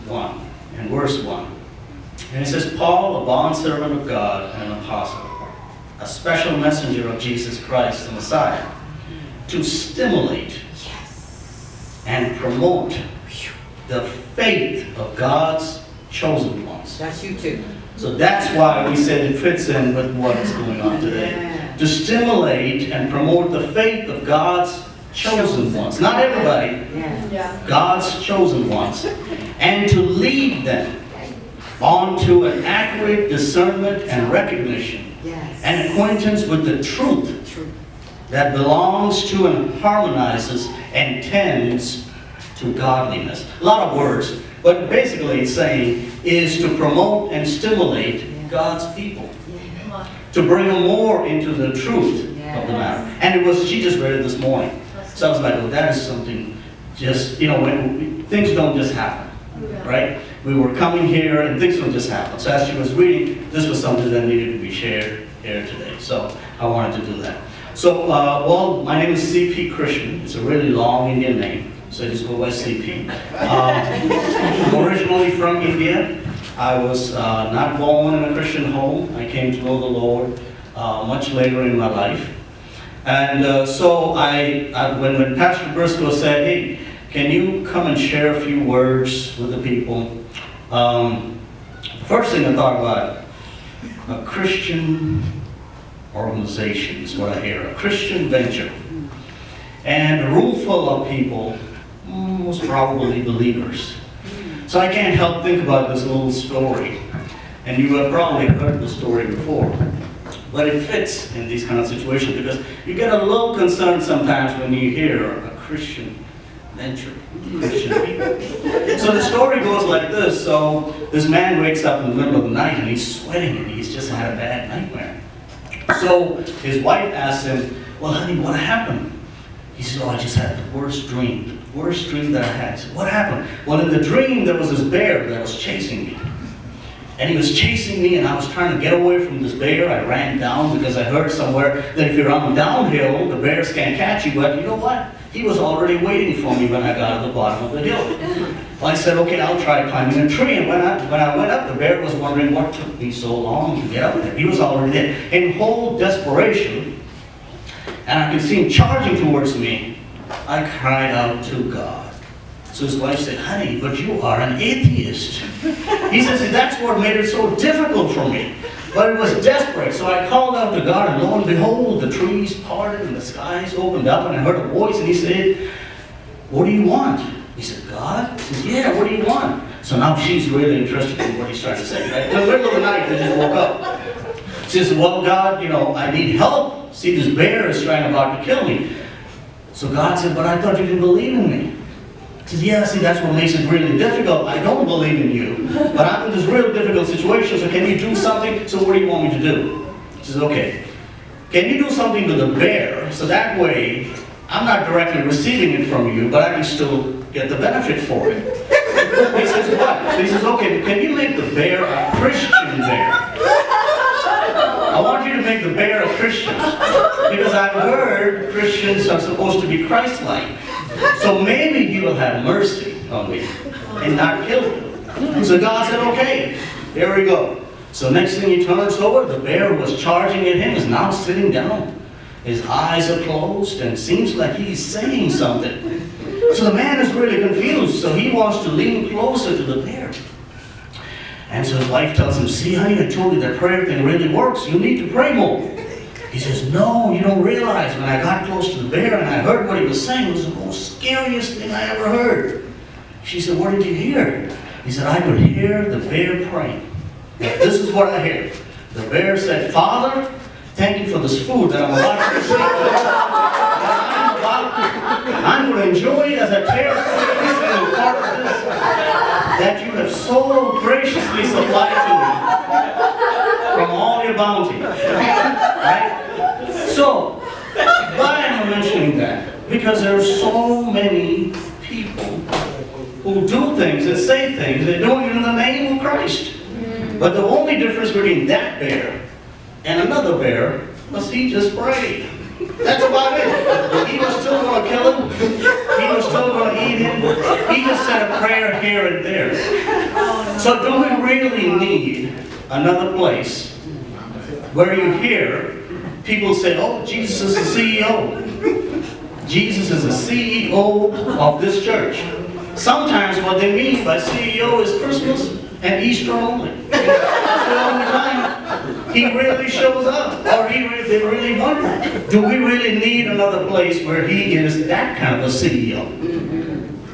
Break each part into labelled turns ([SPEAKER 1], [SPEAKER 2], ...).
[SPEAKER 1] 1 and verse 1. And it says, Paul, a bondservant of God and an apostle, a special messenger of Jesus Christ, the Messiah, to stimulate and promote the faith of God's chosen ones.
[SPEAKER 2] That's you too.
[SPEAKER 1] So that's why we said it fits in with what's going on today.
[SPEAKER 2] Yeah.
[SPEAKER 1] To stimulate and promote the faith of God's chosen ones. Not everybody,
[SPEAKER 2] Yeah.
[SPEAKER 1] God's chosen ones. And to lead them onto an accurate discernment and recognition
[SPEAKER 2] Yes.
[SPEAKER 1] and acquaintance with the truth
[SPEAKER 2] True.
[SPEAKER 1] that belongs to and harmonizes and tends to godliness. A lot of words, but basically it's saying is to promote and stimulate God's people.
[SPEAKER 2] Yeah.
[SPEAKER 1] To bring them more into the truth of the matter. And it was, she just read it this morning. So I was like, well, that is something just, when things don't just happen, right? We were coming here and things don't just happen. So as she was reading, this was something that needed to be shared here today. So I wanted to do that. So, well, my name is C.P. Krishnan. It's a really long Indian name, so I just go by C.P. I'm originally from India. I was not born in a Christian home. I came to know the Lord much later in my life. And so when Pastor Briscoe said, hey, can you come and share a few words with the people? The first thing I thought about, a Christian organization is what I hear, a Christian venture. And a room full of people, most probably believers. So I can't help think about this little story. And you have probably heard the story before. But it fits in these kind of situations because you get a little concerned sometimes when you hear a Christian venture, Christian people. So the story goes like this. So this man wakes up in the middle of the night and he's sweating and he's just had a bad nightmare. So his wife asks him, well, honey, what happened? He says, oh, I just had the worst dream that I had. I said, what happened? Well, in the dream, there was this bear that was chasing me. And he was chasing me, and I was trying to get away from this bear. I ran down because I heard somewhere that if you run downhill, the bears can't catch you. But you know what? He was already waiting for me when I got to the bottom of the hill. Well, I said, okay, I'll try climbing a tree. And when I went up, the bear was wondering what took me so long to get up there. He was already there. In whole desperation, and I could see him charging towards me, I cried out to God. So his wife said, honey, but you are an atheist. He says, that's what made it so difficult for me. But it was desperate. So I called out to God, and lo and behold, the trees parted and the skies opened up, and I heard a voice, and he said, what do you want? He said, God? He said, yeah, what do you want? So now she's really interested in what he's trying to say. Right? In the middle of the night, they just woke up. She says, well, God, I need help. See, this bear is trying about to kill me. So God said, but I thought you didn't believe in me. He says, yeah, see, that's what makes it really difficult. I don't believe in you, but I'm in this real difficult situation, so can you do something? So what do you want me to do? He says, okay, can you do something to the bear, so that way I'm not directly receiving it from you, but I can still get the benefit for it. He says, what? He says, okay, can you make the bear a Christian bear? I want you to make the bear a Christian, because I've heard Christians are supposed to be Christ-like. So maybe he will have mercy on me and not kill me. So God said, okay, there we go. So next thing he turns over, the bear was charging at him, is now sitting down. His eyes are closed and seems like he's saying something. So the man is really confused, so he wants to lean closer to the bear. And so his wife tells him, see honey, I told you that prayer thing really works. You need to pray more. He says, no, you don't realize when I got close to the bear and I heard what he was saying, it was the most scariest thing I ever heard. She said, what did you hear? He said, I could hear the bear praying. Now, this is what I hear. The bear said, Father, thank you for this food that I'm about to receive. I'm going to enjoy it as I tear through and part of this that you have so graciously supplied to me from all your bounty. Right? So, why am I mentioning that? Because there are so many people who do things and say things, they're doing it in the name of Christ. But the only difference between that bear and another bear was he just prayed. That's about it. He was still going to kill him. He was still going to eat him. He just said a prayer here and there. So do we really need another place where you hear people say, oh, Jesus is the CEO. Jesus is the CEO of this church. Sometimes what they mean by CEO is Christmas and Easter only. That's the only time he really shows up, or they really wonder, do we really need another place where he is that kind of a CEO?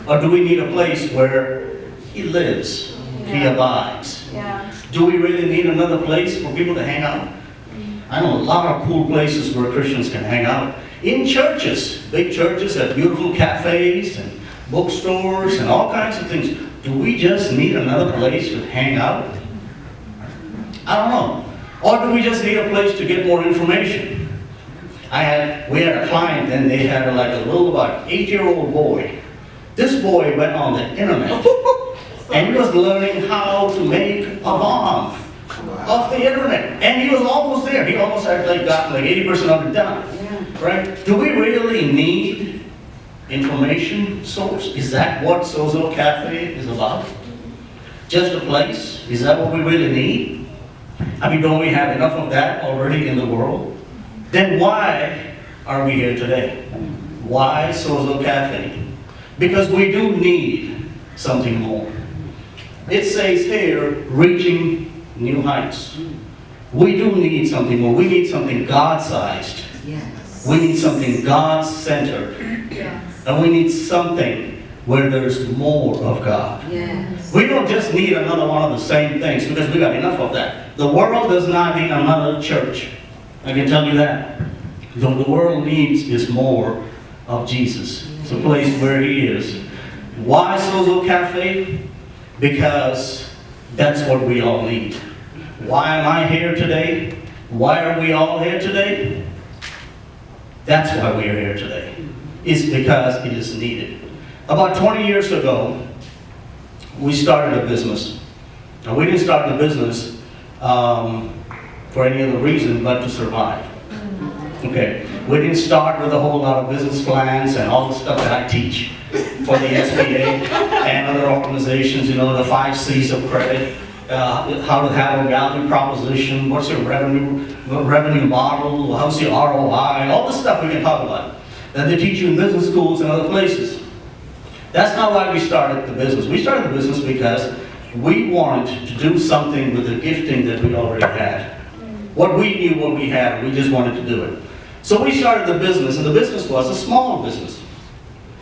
[SPEAKER 1] Or do we need a place where he lives, he abides? Do we really need another place for people to hang out? I know a lot of cool places where Christians can hang out. In churches, big churches have beautiful cafes and bookstores and all kinds of things. Do we just need another place to hang out? I don't know. Or do we just need a place to get more information? We had a client and they had like a little about 8-year-old boy. This boy went on the internet and he was learning how to make a bomb off the internet. And he was almost there. He almost had gotten like 80% of it done. Right? Do we really need information source? Is that what Sozo Cafe is about? Just a place? Is that what we really need? I mean, don't we have enough of that already in the world? Then why are we here today? Why Sozo Cafe? Because we do need something more. It says here, reaching new heights. We do need something more. We need something God-sized.
[SPEAKER 2] Yes.
[SPEAKER 1] We need something God-centered.
[SPEAKER 2] Yes.
[SPEAKER 1] And we need something where there's more of God.
[SPEAKER 2] Yes.
[SPEAKER 1] We don't just need another one of the same things, because we got enough of that. The world does not need another church. I can tell you that. What the world needs is more of Jesus. It's a place where he is. Why Sozo Cafe? Because that's what we all need. Why am I here today? Why are we all here today? That's why we are here today. It's because it is needed. About 20 years ago, we started a business. Now, we didn't start the business for any other reason but to survive. Okay, we didn't start with a whole lot of business plans and all the stuff that I teach for the SBA and other organizations, you know, the 5 C's of credit, how to have a value proposition, what's your revenue model, how's your ROI, all the stuff we can talk about that they teach you in business schools and other places. That's not why we started the business. We started the business because we wanted to do something with the gifting that we already had. What we knew what we had, we just wanted to do it. So we started the business, and the business was a small business.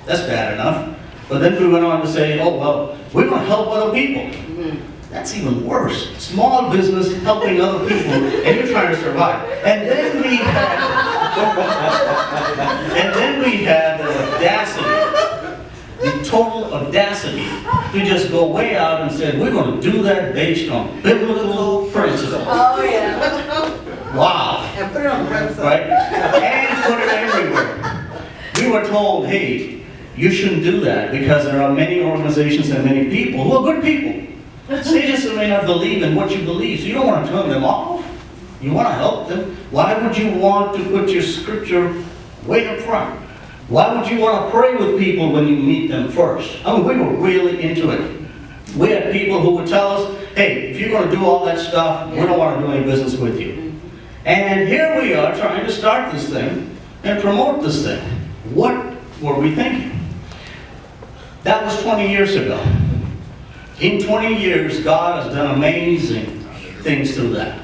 [SPEAKER 1] That's bad enough. But then we went on to say, oh, well, we're going to help other people. That's even worse. Small business helping other people, and you're trying to survive. And then we had the audacity, the total audacity, to just go way out and say, we're going to do that based on biblical principles.
[SPEAKER 2] Oh, yeah.
[SPEAKER 1] Wow.
[SPEAKER 2] And put it on the website.
[SPEAKER 1] Right? And put it everywhere. We were told, hey, you shouldn't do that because there are many organizations and many people who are good people. They just may not believe in what you believe, so you don't want to turn them off. You want to help them. Why would you want to put your scripture way up front? Why would you want to pray with people when you meet them first? I mean, we were really into it. We had people who would tell us, hey, if you're going to do all that stuff, we don't want to do any business with you. And here we are trying to start this thing and promote this thing. What were we thinking? That was 20 years ago. In 20 years, God has done amazing things through that.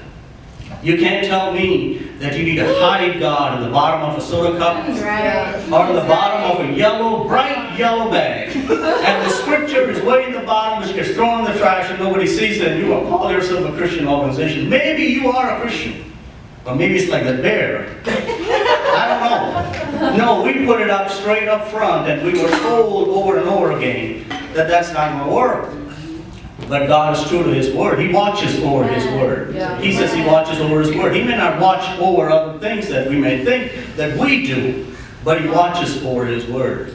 [SPEAKER 1] You can't tell me that you need to hide God in the bottom of a soda cup or in the bottom of a yellow, bright yellow bag. And the scripture is way in the bottom, it gets thrown in the trash and nobody sees it, and you will call yourself a Christian organization. Maybe you are a Christian. Or maybe it's like the bear. I don't know. No, we put it up straight up front, and we were told over and over again that that's not going to work. But God is true to his word. He watches over his word. He says he watches over his word. He may not watch over other things that we may think that we do, but he watches over his word.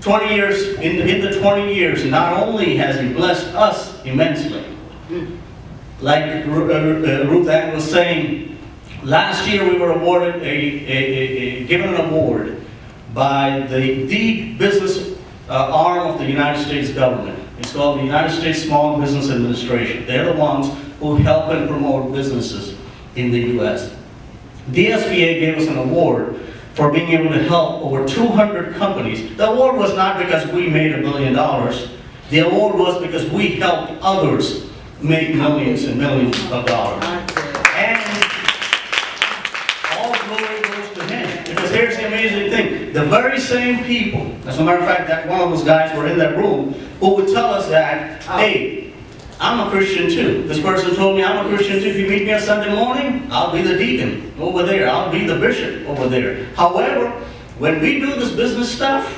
[SPEAKER 1] 20 years, in the 20 years, not only has he blessed us immensely, like Ruth Ann was saying, Last year we were awarded given an award by the business arm of the United States government. It's called the United States Small Business Administration. They're the ones who help and promote businesses in the U.S. The SBA gave us an award for being able to help over 200 companies. The award was not because we made $1 billion. The award was because we helped others make millions and millions of dollars. And all glory goes to him. Because here's the amazing thing. The very same people, as a matter of fact, that one of those guys were in that room, who would tell us that, hey, I'm a Christian too. This person told me I'm a Christian too. If you meet me on Sunday morning, I'll be the deacon over there. I'll be the bishop over there. However, when we do this business stuff,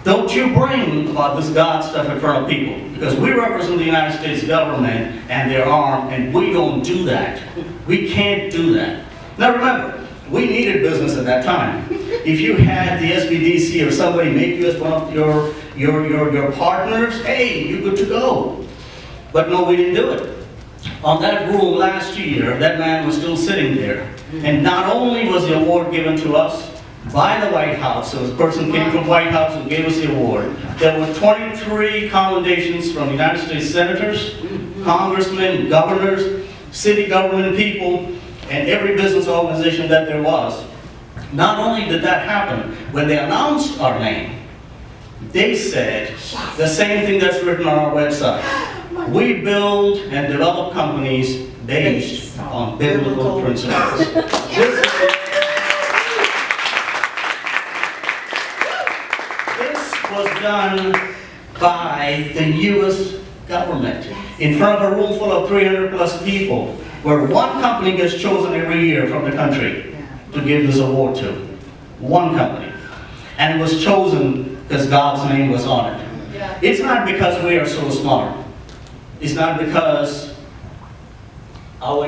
[SPEAKER 1] don't you bring about this God stuff in front of people. Because we represent the United States government and their arm, and we don't do that. We can't do that. Now remember, we needed business at that time. If you had the SBDC or somebody make you as one of your partners, hey, you're good to go. But no, we didn't do it. On that room last year, that man was still sitting there. And not only was the award given to us by the White House, so this person came from the White House and gave us the award, there were 23 commendations from United States senators, congressmen, governors, city government people, and every business organization that there was. Not only did that happen, when they announced our name, they said the same thing that's written on our website. We build and develop companies based on biblical principles. This was done by the U.S. government in front of a room full of 300 plus people, where one company gets chosen every year from the country to give this award to. One company. And it was chosen because God's name was on it. It's not because we are so smart. It's not because our